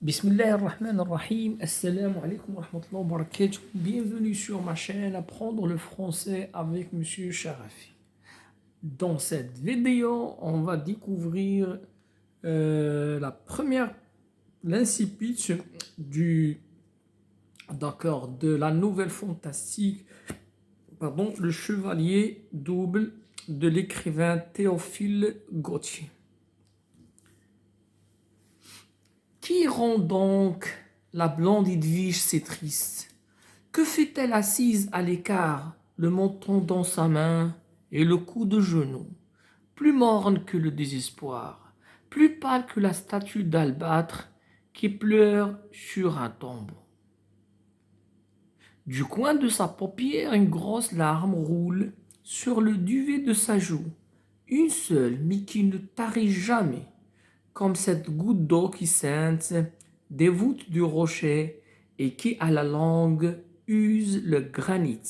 Bismillahirrahmanirrahim. Assalamu alaikum wa rahmatullahi wa barakatuh. Bienvenue sur ma chaîne Apprendre le français avec Monsieur Sharafi. Dans cette vidéo, on va découvrir l'incipit de la nouvelle fantastique, Le Chevalier double de l'écrivain Théophile Gautier. Qui rend donc la blonde Edwige si triste? Que fait-elle assise à l'écart, le menton dans sa main et le cou de genou, plus morne que le désespoir, plus pâle que la statue d'albâtre qui pleure sur un tombeau? Du coin de sa paupière, une grosse larme roule sur le duvet de sa joue, une seule, mais qui ne tarit jamais, comme cette goutte d'eau qui scinte des voûtes du rocher et qui à la langue use le granit.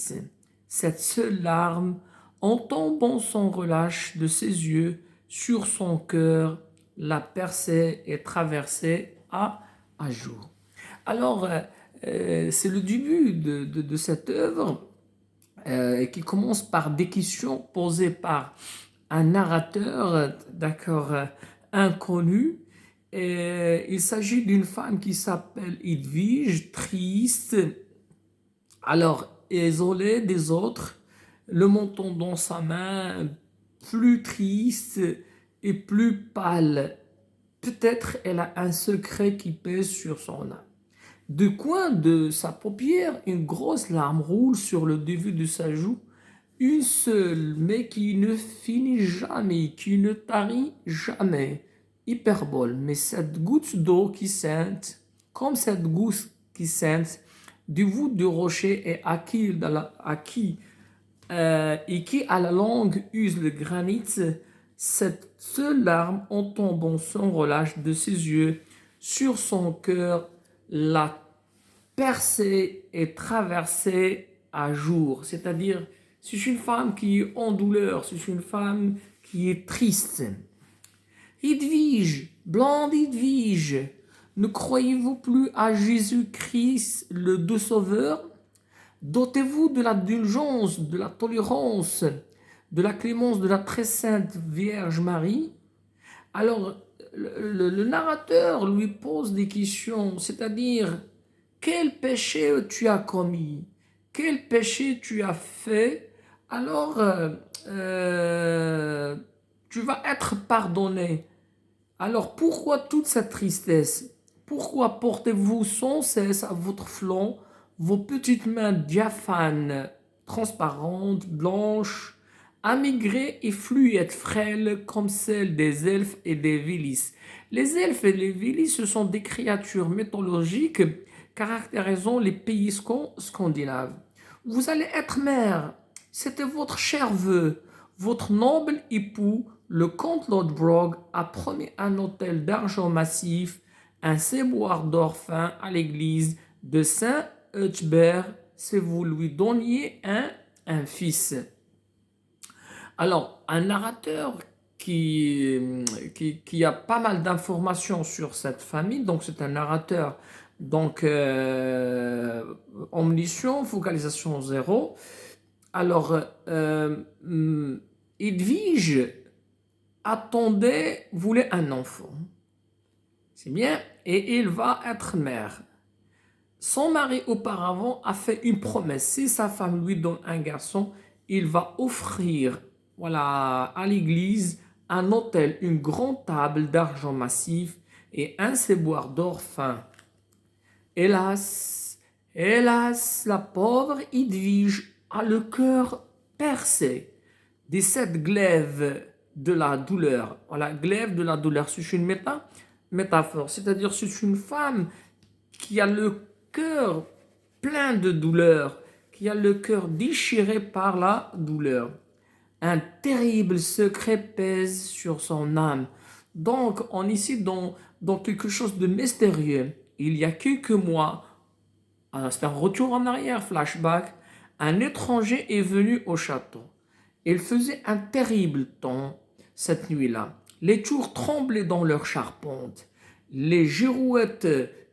Cette seule larme, en tombant sans relâche de ses yeux sur son cœur, l'a percée et traversée à jour. Alors, c'est le début de cette œuvre qui commence par des questions posées par un narrateur, inconnu. Et il s'agit d'une femme qui s'appelle Edwige, triste, alors isolée des autres, le menton dans sa main, plus triste et plus pâle. Peut-être elle a un secret qui pèse sur son âme. Du coin de sa paupière, une grosse larme roule sur le début de sa joue, une seule, mais qui ne finit jamais, qui ne tarit jamais. Hyperbole, mais cette goutte d'eau qui scinte, comme cette goutte qui scinte du voûte du rocher et qui à la langue use le granit, cette seule larme en tombant sans relâche de ses yeux sur son cœur l'a percée et traversée à jour. C'est-à-dire, c'est une femme qui est en douleur, c'est une femme qui est triste. Edwige, blonde Edwige, ne croyez-vous plus à Jésus-Christ, le Dieu Sauveur? Dotez-vous de l'indulgence, de la tolérance, de la clémence de la très sainte Vierge Marie. Alors, le narrateur lui pose des questions, c'est-à-dire, quel péché tu as commis? Quel péché tu as fait? Alors, tu vas être pardonné. Alors, pourquoi toute cette tristesse? Pourquoi portez-vous sans cesse à votre flanc vos petites mains diaphanes, transparentes, blanches, amaigrées et fluides, frêles comme celles des elfes et des Vélis? Les elfes et les Vélis, ce sont des créatures mythologiques caractérisant les pays scandinaves. Vous allez être mère, c'était votre cher vœu. Votre noble époux, le comte Lodbrog, a promis un hôtel d'argent massif, un ciboire d'or fin à l'église de Saint-Euchbert si vous lui donniez un fils. Alors, un narrateur qui a pas mal d'informations sur cette famille, donc c'est un narrateur omniscient, focalisation zéro. Alors, Edwige voulait un enfant. C'est bien, et il va être mère. Son mari auparavant a fait une promesse. Si sa femme lui donne un garçon, il va offrir à l'église un autel, une grande table d'argent massif et un ciboire d'or fin. Hélas, la pauvre Edwige a le cœur percé de cette glaive de la douleur. Voilà, glaive de la douleur, c'est une métaphore. C'est-à-dire, c'est une femme qui a le cœur plein de douleur, qui a le cœur déchiré par la douleur. Un terrible secret pèse sur son âme. Donc, on est ici dans quelque chose de mystérieux. Il y a quelques mois, c'est un retour en arrière, flashback, un étranger est venu au château. Il faisait un terrible temps cette nuit-là. Les tours tremblaient dans leur charpente. Les girouettes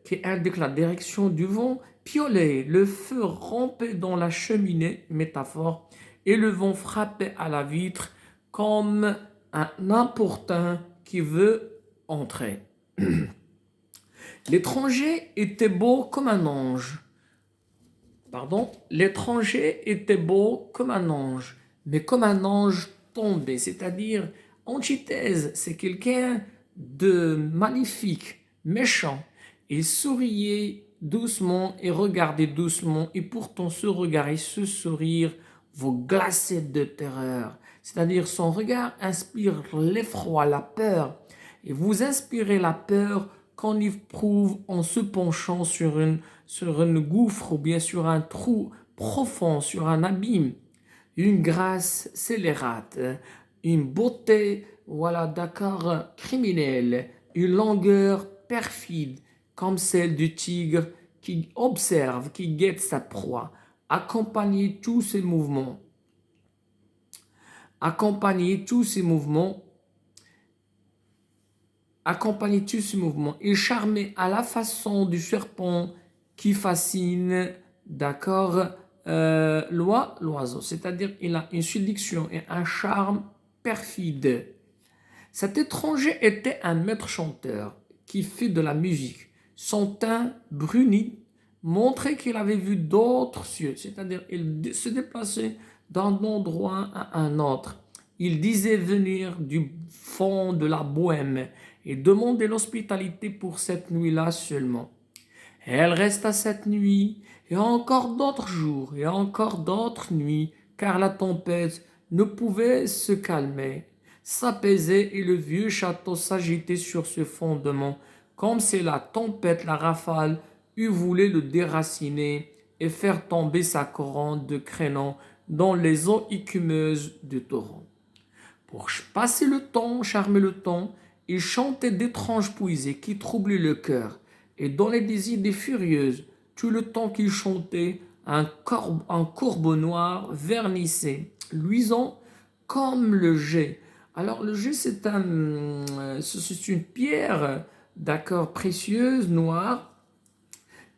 qui indique la direction du vent, piaulait, le feu rampait dans la cheminée, métaphore, et le vent frappait à la vitre comme un importun qui veut entrer. L'étranger était beau comme un ange. Pardon, l'étranger était beau comme un ange, mais comme un ange tombé, c'est-à-dire antithèse, c'est quelqu'un de magnifique, méchant. Il souriait doucement et regardait doucement, et pourtant ce regard et ce sourire vous glacez de terreur. C'est-à-dire son regard inspire l'effroi, la peur, et vous inspirez la peur qu'on éprouve en se penchant sur un gouffre ou bien sur un trou profond, sur un abîme. Une grâce scélérate, une beauté, voilà, d'accord, criminelle, une longueur perfide, comme celle du tigre qui observe, qui guette sa proie. Accompagnez tous ces mouvements. Accompagnez tous ces mouvements. Accompagnez tous ces mouvements. Il charmait à la façon du serpent qui fascine, d'accord, l'oiseau. C'est-à-dire il a une séduction et un charme perfide. Cet étranger était un maître chanteur qui fit de la musique. Son teint bruni montrait qu'il avait vu d'autres cieux, c'est-à-dire il se déplaçait d'un endroit à un autre. Il disait venir du fond de la Bohême et demandait l'hospitalité pour cette nuit-là seulement. Elle resta cette nuit, et encore d'autres jours, et encore d'autres nuits, car la tempête ne pouvait se calmer, s'apaiser, et le vieux château s'agitait sur ce fondement, comme si la tempête, la rafale, eût voulu le déraciner et faire tomber sa couronne de créneaux dans les eaux écumeuses du torrent. Pour passer le temps, charmer le temps, il chantait d'étranges poésies qui troublaient le cœur et donnaient des idées furieuses. Tout le temps qu'il chantait, un courbe noir vernissé, luisant comme le jet. Alors le jet, c'est une pierre, d'accord, précieuse, noire,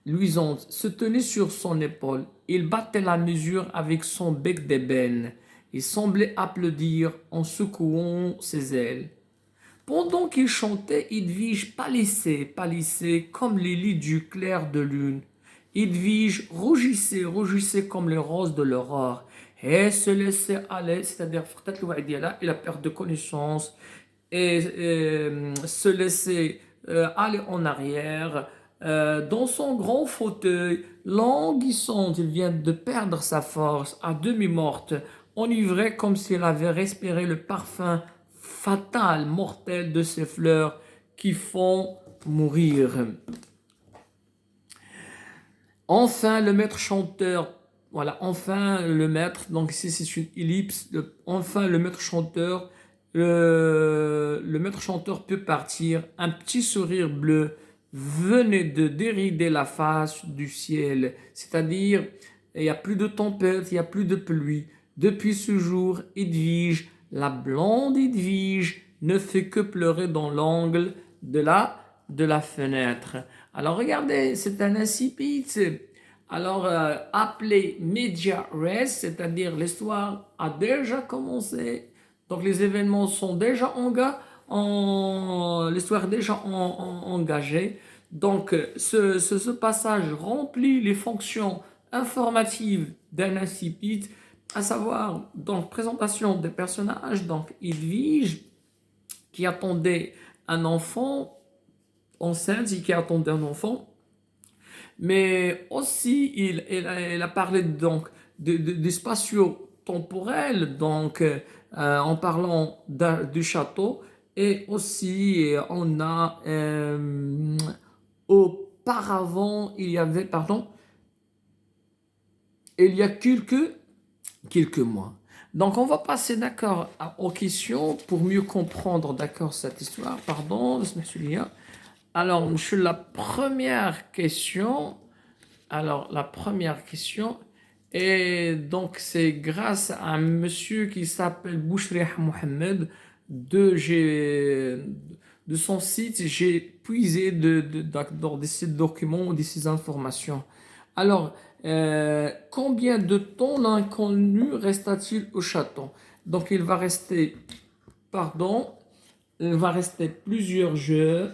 luisante, se tenait sur son épaule. Il battait la mesure avec son bec d'ébène. Il semblait applaudir en secouant ses ailes. Pendant qu'il chantait, Edwige pâlissait comme les lits du clair de lune. Edwige rougissait comme les roses de l'aurore. Et se laissait aller, c'est-à-dire il a perte de connaissance, et se laissait aller en arrière, dans son grand fauteuil, languissante, il vient de perdre sa force, à demi morte, enivrée comme s'il avait respiré le parfum fatal, mortel de ces fleurs qui font mourir. Enfin, le maître chanteur, voilà, enfin le maître, donc ici c'est une ellipse, enfin le maître chanteur, le maître chanteur peut partir, un petit sourire bleu venait de dérider la face du ciel, c'est-à-dire il n'y a plus de tempête, il n'y a plus de pluie. Depuis ce jour, Edwige, la blonde Edwige, ne fait que pleurer dans l'angle de la fenêtre. Alors regardez, c'est un incipit. Alors appelé Media Res, c'est-à-dire l'histoire a déjà commencé. Donc les événements sont déjà l'histoire est déjà engagée. Donc ce passage remplit les fonctions informatives d'un incipit, à savoir donc présentation des personnages, donc Edwige qui attendait un enfant enceinte et qui attendait un enfant, mais aussi il a parlé donc des spatio-temporels, donc en parlant du château, et aussi on a auparavant il y avait, pardon, il y a quelques mois. Donc on va passer d'accord aux questions pour mieux comprendre d'accord cette histoire. Pardon, celui-là. Alors, monsieur, la première question. Alors, la première question. Et donc, c'est grâce à un monsieur qui s'appelle Bouchrih Mohamed de son site. J'ai puiser de ces documents ou de ces informations. Alors, combien de temps l'inconnu resta-t-il au château? Donc, il va rester plusieurs jours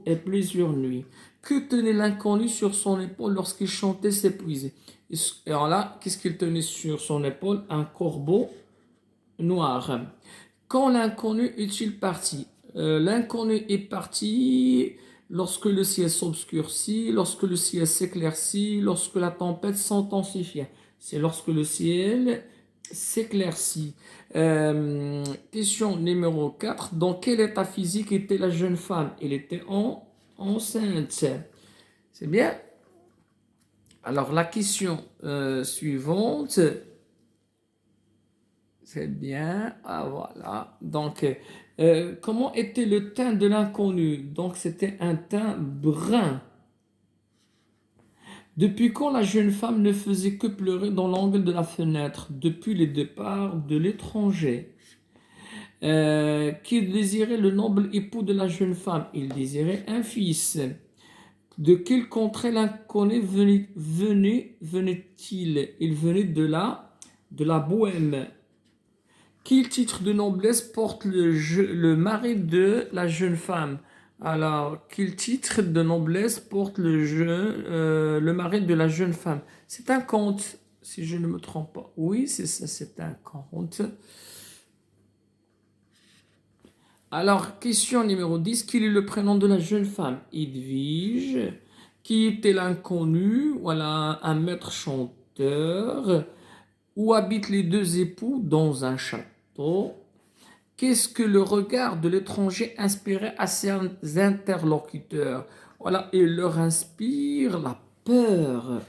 et plusieurs nuits. Que tenait l'inconnu sur son épaule lorsqu'il chantait ses poésies? Et alors là, qu'est-ce qu'il tenait sur son épaule? Un corbeau noir. Quand l'inconnu est-il parti? L'inconnu est parti lorsque le ciel s'obscurcit, lorsque le ciel s'éclaircit, lorsque la tempête s'intensifie. C'est lorsque le ciel s'éclaircit. Question numéro 4. Dans quel état physique était la jeune femme? Elle était enceinte. C'est bien. Alors la question suivante. C'est bien. Ah voilà. Donc, comment était le teint de l'inconnu? Donc, c'était un teint brun. Depuis quand la jeune femme ne faisait que pleurer dans l'angle de la fenêtre? Depuis le départ de l'étranger. Qui désirait le noble époux de la jeune femme? Il désirait un fils. De quelle contrée l'inconnu venait-il? Il venait de la Bohême. Quel titre de noblesse porte le mari de la jeune femme? Alors, quel titre de noblesse porte le mari de la jeune femme? C'est un comte, si je ne me trompe pas. Oui, c'est ça, c'est un comte. Alors, question numéro 10. Quel est le prénom de la jeune femme? Edwige. Qui était l'inconnu? Voilà, un maître chanteur. Où habitent les deux époux? Dans un château. Qu'est-ce que le regard de l'étranger inspirait à ses interlocuteurs? Voilà, il leur inspire la peur.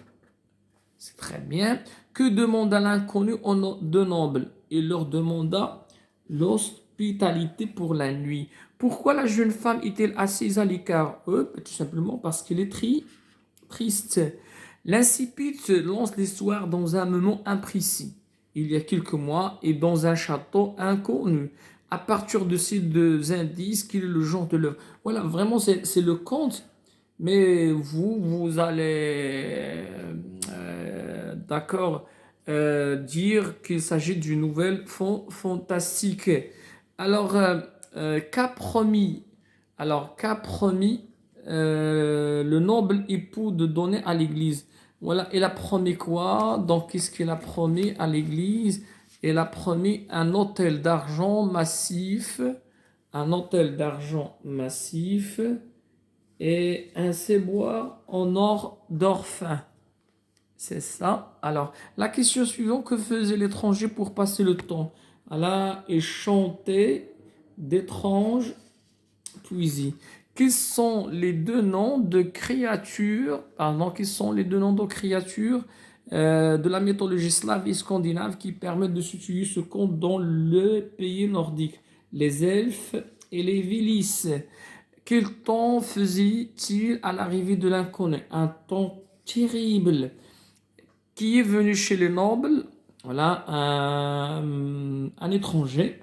C'est très bien. Que demanda l'inconnu au nom de noble? Il leur demanda l'hospitalité pour la nuit. Pourquoi la jeune femme est-elle assise à l'écart? Tout simplement parce qu'elle est triste. L'incipit lance l'histoire dans un moment imprécis, il y a quelques mois, et dans un château inconnu. À partir de ces deux indices, quel est le genre de l'œuvre? Voilà, vraiment, c'est le conte, mais vous allez, d'accord, dire qu'il s'agit d'une nouvelle fantastique. Alors, qu'a promis, le noble époux de donner à l'église? Voilà, il a promis quoi? Donc, qu'est-ce qu'il a promis à l'église? Il a promis un autel d'argent massif, et un ciboire en or d'or fin. C'est ça. Alors, la question suivante, que faisait l'étranger pour passer le temps? Là, il chantait d'étranges poésies. Quels sont les deux noms de créatures, de la mythologie slave et scandinave qui permettent de s'utiliser ce conte dans le pays nordique? Les elfes et les Vélis. Quel temps faisait-il à l'arrivée de l'inconnu? Un temps terrible. Qui est venu chez les nobles? Voilà, un étranger.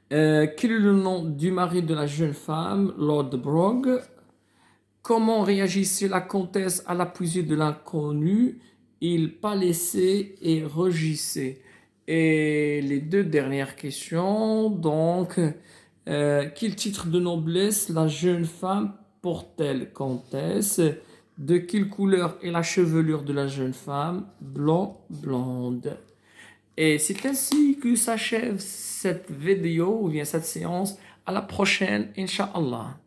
Quel est le nom du mari de la jeune femme? Lord Brog. Comment réagissait la comtesse à la poésie de l'inconnu? Il pâlissait et rugissait. Et les deux dernières questions, donc, quel titre de noblesse la jeune femme porte-t-elle? Comtesse. De quelle couleur est la chevelure de la jeune femme? Blonde. Et c'est ainsi que s'achève cette vidéo ou bien cette séance. À la prochaine, Inch'Allah.